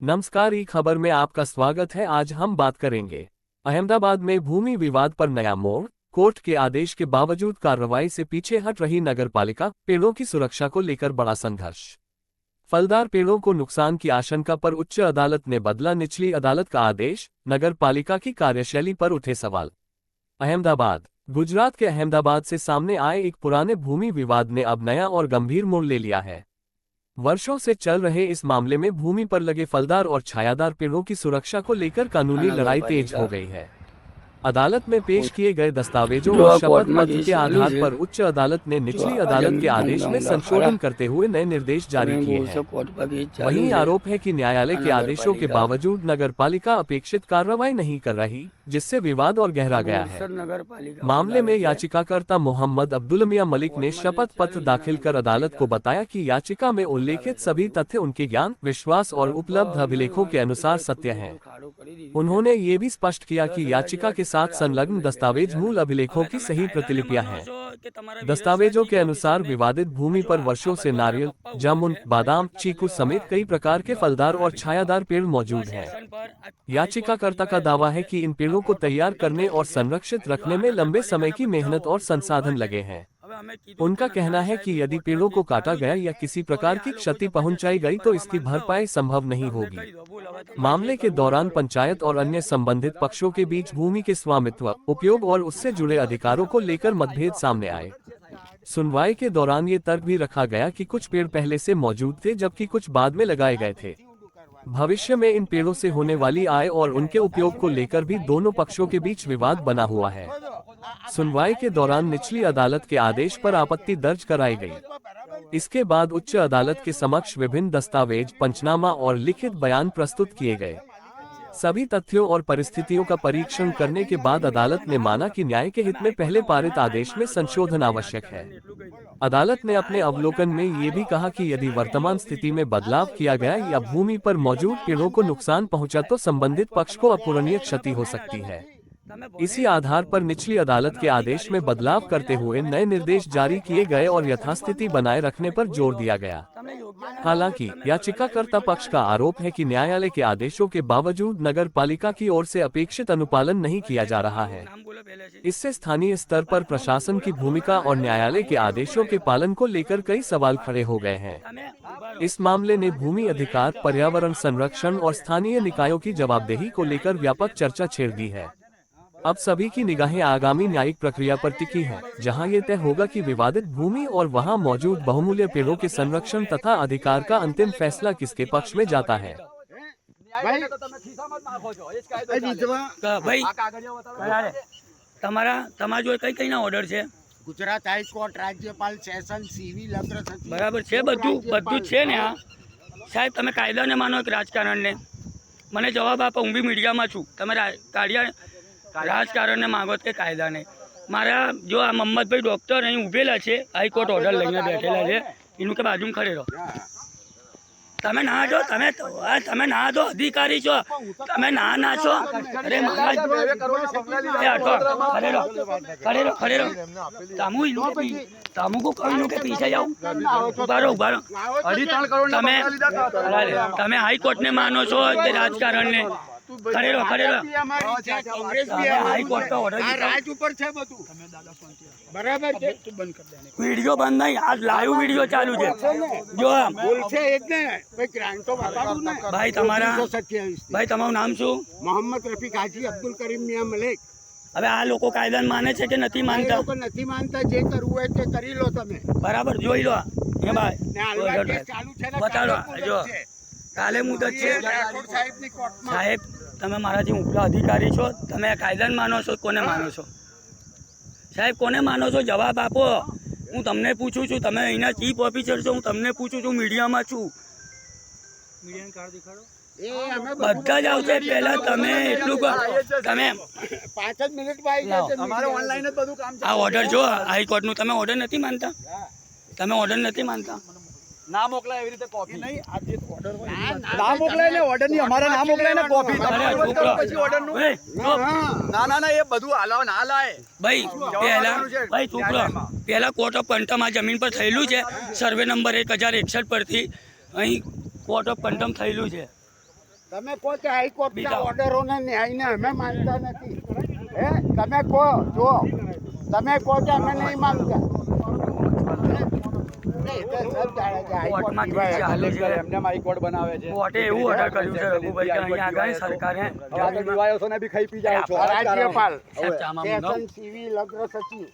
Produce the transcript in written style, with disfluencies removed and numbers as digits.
नमस्कार, ई खबर में आपका स्वागत है। आज हम बात करेंगे अहमदाबाद में भूमि विवाद पर नया मोड़। कोर्ट के आदेश के बावजूद कार्रवाई से पीछे हट रही नगरपालिका, पेड़ों की सुरक्षा को लेकर बड़ा संघर्ष। फलदार पेड़ों को नुकसान की आशंका पर उच्च अदालत ने बदला निचली अदालत का आदेश, नगरपालिका की कार्यशैली पर उठे सवाल। अहमदाबाद। गुजरात के अहमदाबाद से सामने आए एक पुराने भूमि विवाद ने अब नया और गंभीर मोड़ ले लिया है। वर्षों से चल रहे इस मामले में भूमि पर लगे फलदार और छायादार पेड़ों की सुरक्षा को लेकर कानूनी लड़ाई तेज हो गई है। अदालत में पेश किए गए दस्तावेजों और शपथ पत्र के आधार पर उच्च अदालत ने निचली अदालत के आदेश में संशोधन करते हुए नए निर्देश जारी किए हैं। वहीं आरोप है कि न्यायालय के आदेशों के बावजूद नगरपालिका अपेक्षित कार्रवाई नहीं कर रही, जिससे विवाद और गहरा गया है। मामले में याचिकाकर्ता मोहम्मद अब्दुल मियां मलिक ने शपथ पत्र दाखिल कर अदालत को बताया कि याचिका में उल्लेखित सभी तथ्य उनके ज्ञान, विश्वास और उपलब्ध अभिलेखों के अनुसार सत्य हैं। उन्होंने ये भी स्पष्ट किया कि याचिका के साथ संलग्न दस्तावेज मूल अभिलेखों की सही प्रतिलिपियां हैं। दस्तावेजों के अनुसार विवादित भूमि पर वर्षों से नारियल, जामुन, बादाम, चीकू समेत कई प्रकार के फलदार और छायादार पेड़ मौजूद हैं। याचिकाकर्ता का दावा है कि इन पेड़ों को तैयार करने और संरक्षित रखने में लंबे समय की मेहनत और संसाधन लगे हैं। उनका कहना है कि यदि पेड़ों को काटा गया या किसी प्रकार की क्षति पहुंचाई गई तो इसकी भरपाई संभव नहीं होगी। मामले के दौरान पंचायत और अन्य संबंधित पक्षों के बीच भूमि के स्वामित्व, उपयोग और उससे जुड़े अधिकारों को लेकर मतभेद सामने आए। सुनवाई के दौरान ये तर्क भी रखा गया कि कुछ पेड़ पहले से मौजूद थे जबकि कुछ बाद में लगाए गए थे। भविष्य में इन पेड़ों से होने वाली आय और उनके उपयोग को लेकर भी दोनों पक्षों के बीच विवाद बना हुआ है। सुनवाई के दौरान निचली अदालत के आदेश पर आपत्ति दर्ज कराई गई। इसके बाद उच्च अदालत के समक्ष विभिन्न दस्तावेज, पंचनामा और लिखित बयान प्रस्तुत किए गए। सभी तथ्यों और परिस्थितियों का परीक्षण करने के बाद अदालत ने माना कि न्याय के हित में पहले पारित आदेश में संशोधन आवश्यक है। अदालत ने अपने अवलोकन में ये भी कहा कि यदि वर्तमान स्थिति में बदलाव किया गया या भूमि पर मौजूद पेड़ों को नुकसान पहुंचा तो संबंधित पक्ष को अपूरणीय क्षति हो सकती है। इसी आधार पर निचली अदालत के आदेश में बदलाव करते हुए नए निर्देश जारी किए गए और यथास्थिति बनाए रखने पर जोर दिया गया। हालांकि याचिकाकर्ता पक्ष का आरोप है कि न्यायालय के आदेशों के बावजूद नगरपालिका की ओर से अपेक्षित अनुपालन नहीं किया जा रहा है। इससे स्थानीय स्तर पर प्रशासन की भूमिका और न्यायालय के आदेशों के पालन को लेकर कई सवाल खड़े हो गए हैं। इस मामले ने भूमि अधिकार, पर्यावरण संरक्षण और स्थानीय निकायों की जवाबदेही को लेकर व्यापक चर्चा छेड़ दी है। अब सभी की निगाहें आगामी न्यायिक प्रक्रिया पर टिकी हैं, जहां ये तय होगा कि विवादित भूमि और वहां मौजूद बहुमूल्य पेड़ों के संरक्षण तथा अधिकार का अंतिम फैसला किसके पक्ष में जाता है। गुजरात हाईकोर्ट, राज्यपाल, सेशन, सिविल, अग्र सचिव बराबर છે બધું છે ને। આ સાહેબ તમે કાયદાને માનો કે રાજકારણને? મને જવાબ આપો। હું બી મીડિયામાં છું। તમે રાજકારણને માગો કે કાયદાને? મારા જો આ મહમ્મદભાઈ ડૉક્ટર અહીં ઊભેલા છે, હાઈકોર્ટ ઓર્ડર લઈને બેઠેલા છે, એનું કે બાજુમાં ખડે રહો। તમે ના જો, તમે ના જો, અધિકારી છો તમે, ના છો। અરે મહારાજ ખડે રહો। તામુ को कहूँ के पीछे जाओ, उभा रहो। તમે હાઈકોર્ટ ने मानो छो के राजकारण ने? खड़े रहो। हाईकोर्ट का ऑर्डर राज ऊपर છે બધું બરાબર છે। તું બંધ કર દે। वीडियो बंद नहीं, आज लाइव वीडियो चालू है। जो બોલ છે એટલે ભાઈ ગ્રાન્ટ તો બતાડું ને। भाई તમારા 27 ભાઈ તમારું નામ શું? મોહમ્મદ રફીક હાજી અબ્દુલ કરીમ મિયા મલિક। હવે આ લોકો કાયદાને માને છે કે નથી માનતા? લોકો નથી માનતા, જે કરવું હોય તે કરી લો તમે। બરાબર જોઈ લો। એ ભાઈ ને હાલમાં કેસ ચાલુ છે ને, બતાડો। જો કાલે મુદત છે સાહેબની કોર્ટમાં। સાહેબ તમે મારાથી ઉપલા અધિકારી છો, તમે કાયદાને માનો છો? કોને માનો છો સાહેબ? કોને માનો છો? જવાબ આપો। હું તમને પૂછું છું, તમે અહીંના ચીફ ઓફિસર છો, હું તમને પૂછું છું, મીડિયામાં છું। મીડિયાનું કાર્ડ દેખાડો। બધા જ આવશે। પહેલા તમે એટલું તમે 5 જ મિનિટમાં આવી જશે। અમારે ઓનલાઈન જ બધું કામ છે। આ ઓર્ડર જો હાઈકોર્ટનું, તમે ઓર્ડર નથી માનતા? તમે ઓર્ડર નથી માનતા? ના મોકલાય એવી રીતે કોપી નહીં। આ જે ઓર્ડર હોય ના મોકલાય ને, ઓર્ડર ની અમારા ના મોકલાય ને કોપી પછી ઓર્ડર નું ના એ બધું હાલાવ ના લાય ભાઈ। ભાઈ છોકરો પહેલા કોર્ટ ઓફ કંટમ આ જમીન પર થયેલું છે। સર્વે નંબર 1061 પરથી અહીં કોર્ટ ઓફ કંટમ થયેલું છે। તમે કહો કે હાઈકોર્ટના બીજા. ઓર્ડરોને ન્યાયને અમે માનતા નથી. હે તમે કહો જો તમે કહો કે અમે નહીં માનતા. કોર્ટમાં કેસ ચાલે છે. એમને હાઈકોર્ટ બનાવે છે કોર્ટે એવું ઓર્ડર કર્યું છે રઘુભાઈ કે અહીંયા આગળ સરકારે દિવાયો છો ને બી ખાઈ પી જાઓ છો રાજ્યપાલ સાહેબ, ચામાં મંગાવો. સેશન સિવિલ અગ્ર સચિવ